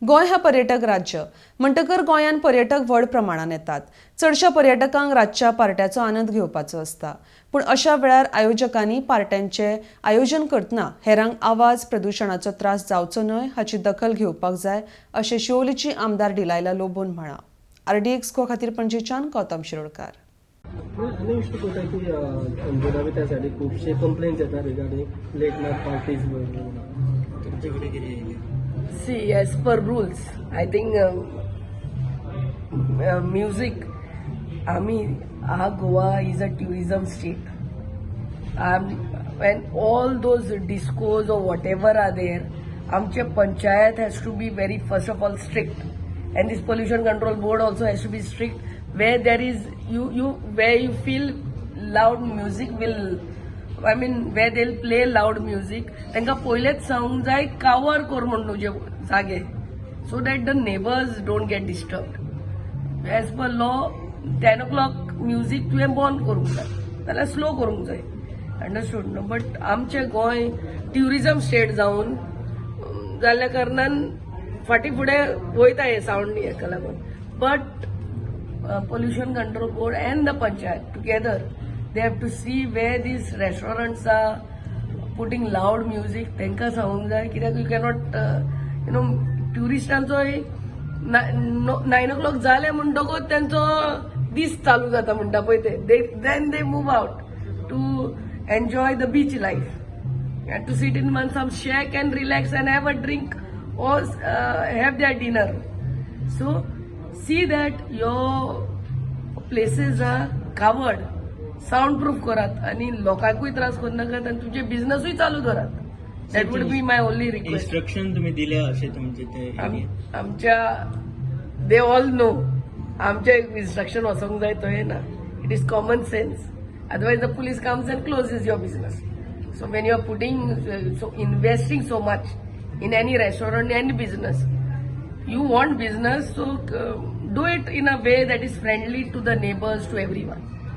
गोय हे पर्यटक राज्य म्हणटकर गोंयान पर्यटक व्हड प्रमाणात येतात. चडशा पर्यटकांक रातच्या पार्ट्याचो आनंद घेवपाचो असता. पूण अशा वेळार आयोजकांनी पार्ट्यांचे आयोजन करतना हेरांक आवाज प्रदूषणाचो त्रास जावचो न्हय हाची दखल घेवपाक जाय अशें शिवोलीची आमदार डिलायला लोबोन म्हळां. RDXGOA खातीर पणजेच्यान गौतम शिरोडकार. आनी इश्ट कोता की अंजुना त्या सायडीक खुबशे कंप्लेंट्स येता रिगार्डिंग लेट नायट पार्टीज तुमचे कडेन कितें येयलें? See, as per rules, I think music, Goa is a tourism state. When all those discos or whatever are there, amche panchayat has to be very, first of all, strict. And this pollution control board also has to be strict. Where there is, where you feel loud music where they'll play loud music, तांकां पयलेच सांगूंक जाय कावर कर म्हण तुजे जागे, so that the neighbors don't get disturbed. As per law, 10 o'clock music तुवें बंद करूंक जाय नाल्यार स्लो करूंक जाय. अंडरस्टूड न्हू? बट आमचें गोंय ट्युरिझम स्टेट जावन जाल्ल्या कारणान फाटीं फुडें वयता हे सावंड हेका लागून. But pollution control board and the panchayat together, they have to see where these restaurants are putting loud music. Tenka सांगूंक जाय कित्याक you cannot टुरिस्टांचो 9 o'clock जाले म्हणटकूच त्यांचो दीस चालू जाता म्हणटा पळय ते, then they move out to enjoy the beach life and to sit in some shack and relax and have a drink or have their dinner. So see that your places are covered, soundproof करात आणि लोकांकूय त्रास करू नाकात आणि तुमचे बिझनेसूय चालू करात. That would be my only request. Instruction तुम्ही दिले असे तुमचे ते आमच्या दे ऑल नो आमचे इन्स्ट्रक्शन वचोंक जाय थंय ना. It is common sense. Otherwise the police comes and closes your business. So when you are putting investing so much in any restaurant, any business, you want business, so do it in a way that is friendly to the neighbors, to everyone.